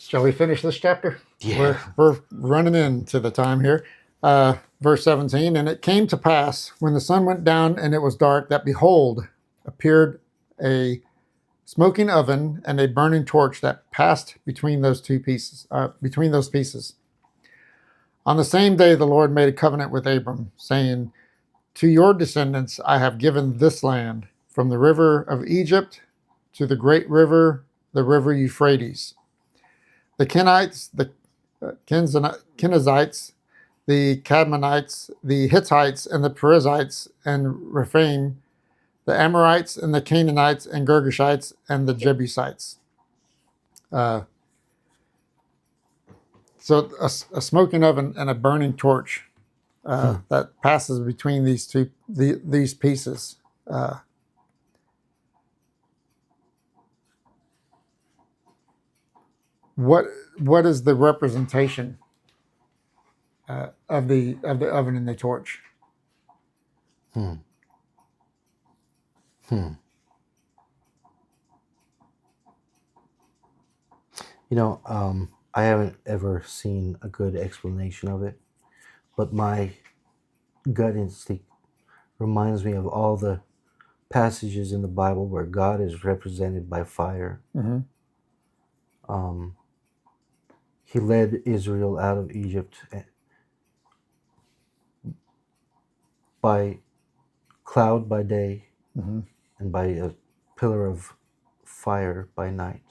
Shall we finish this chapter? Yeah. We're running into the time here. Verse 17, and it came to pass when the sun went down and it was dark that behold, appeared a smoking oven and a burning torch that passed between those pieces. On the same day, the Lord made a covenant with Abram, saying, to your descendants I have given this land, from the river of Egypt to the great river, the river Euphrates. The Kenites, the Kenizzites, the Cadmonites, the Hittites, and the Perizzites, and Rephaim, the Amorites, and the Canaanites, and Girgashites, and the Jebusites. So a smoking oven and a burning torch that passes between these pieces. What is the representation of the oven and the torch? I haven't ever seen a good explanation of it, but my gut instinct reminds me of all the passages in the Bible where God is represented by fire. Mm-hmm. He led Israel out of Egypt by cloud by day, Mm-hmm. and by a pillar of fire by night.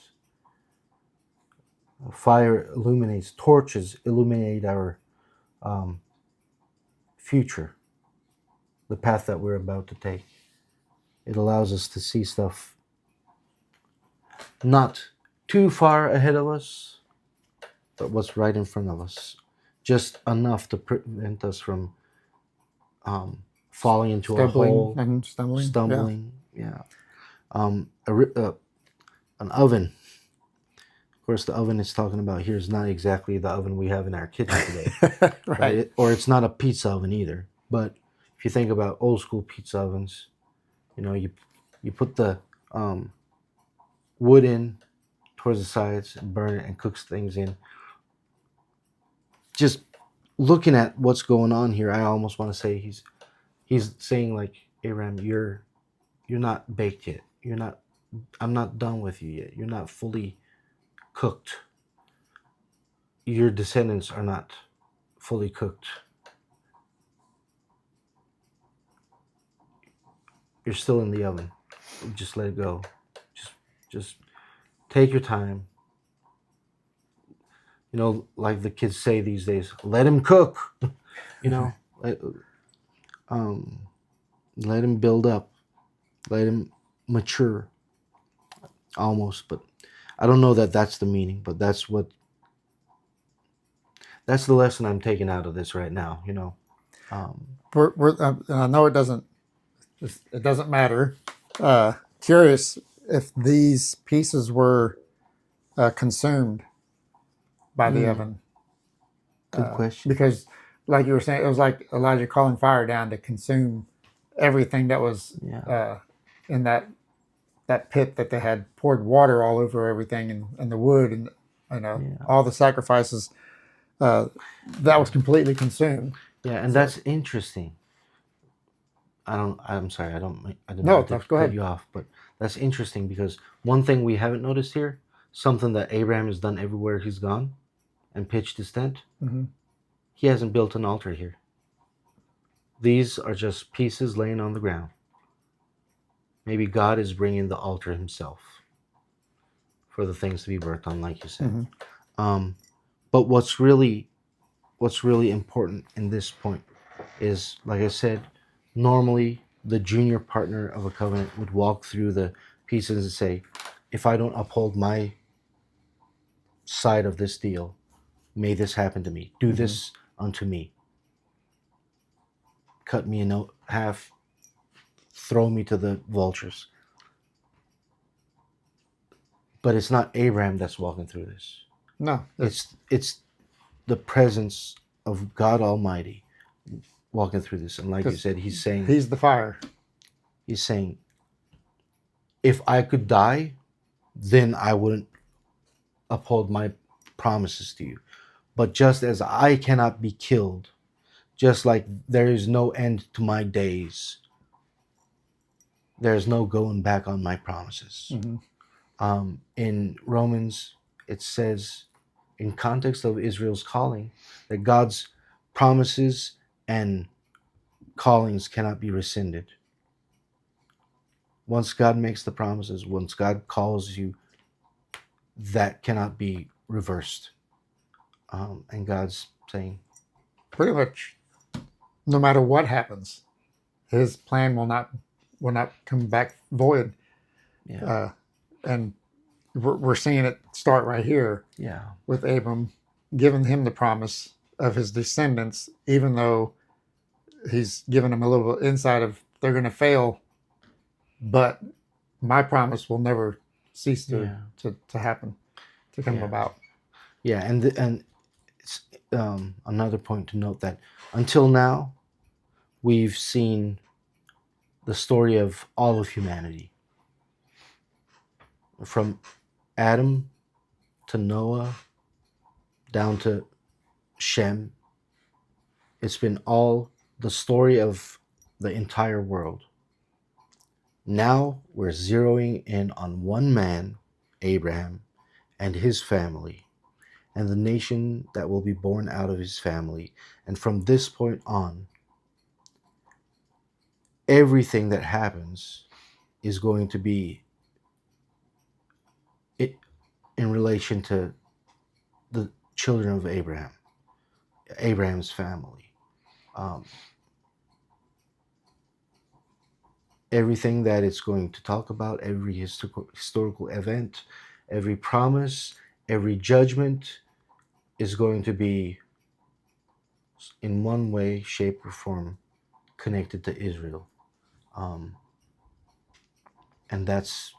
Fire illuminates, torches illuminate our future, the path that we're about to take. It allows us to see stuff not too far ahead of us, but what's right in front of us. Just enough to prevent us from falling into a hole and stumbling. Yeah. An oven. Of course, the oven it's talking about here is not exactly the oven we have in our kitchen today. Right. Or it's not a pizza oven either. But if you think about old school pizza ovens, you put the wood in towards the sides and burn it and cooks things in. Just looking at what's going on here, I almost want to say he's saying like, Abraham, you're not baked yet. I'm not done with you yet. You're not fully cooked. Your descendants are not fully cooked. You're still in the oven. Just let it go. Just take your time. Like the kids say these days, let him cook. let him build up. Let him mature. Almost, but I don't know that that's the meaning, but that's the lesson I'm taking out of this right now. I know it doesn't matter. Curious if these pieces were consumed by the oven. Good question. Because, like you were saying, it was like Elijah calling fire down to consume everything that was in that pit that they had poured water all over everything and the wood and all the sacrifices that was completely consumed. Yeah, and that's interesting. I'm sorry, I didn't No, mean to go ahead. cut you off, but that's interesting because one thing we haven't noticed here, something that Abraham has done everywhere he's gone and pitched his tent, he hasn't built an altar here. These are just pieces laying on the ground. Maybe God is bringing the altar himself for the things to be worked on, like you said. But what's really important in this point is, like I said, normally the junior partner of a covenant would walk through the pieces and say, if I don't uphold my side of this deal, may this happen to me. Do this unto me. Cut me in half, throw me to the vultures. But it's not Abraham that's walking through this. No. It's the presence of God Almighty walking through this. And like you said, he's saying, he's the fire. He's saying, if I could die, then I wouldn't uphold my promises to you. But just as I cannot be killed, just like there is no end to my days, there's no going back on my promises. In Romans, it says, in context of Israel's calling, that God's promises and callings cannot be rescinded. Once God makes the promises, once God calls you, that cannot be reversed. And God's saying, Pretty much, no matter what happens, His plan will not come back void. yeah, And we're seeing it start right here yeah, with Abram, giving him the promise of his descendants, even though he's given them a little insight of they're going to fail, but my promise will never cease to happen, to come about. Yeah, and it's another point to note that until now, we've seen the story of all of humanity, from Adam to Noah down to Shem. It's been all the story of the entire world. Now we're zeroing in on one man, Abraham, and his family, and the nation that will be born out of his family. And from this point on, everything that happens is going to be it in relation to the children of Abraham, Abraham's family. Everything that it's going to talk about, every historical event, every promise, every judgment is going to be in one way, shape, or form connected to Israel. And that's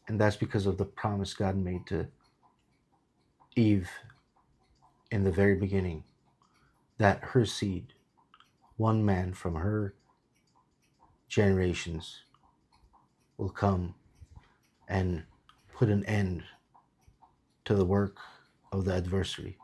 and that's because of the promise God made to Eve in the very beginning, that her seed, one man from her generations, will come and put an end to the work of the adversary.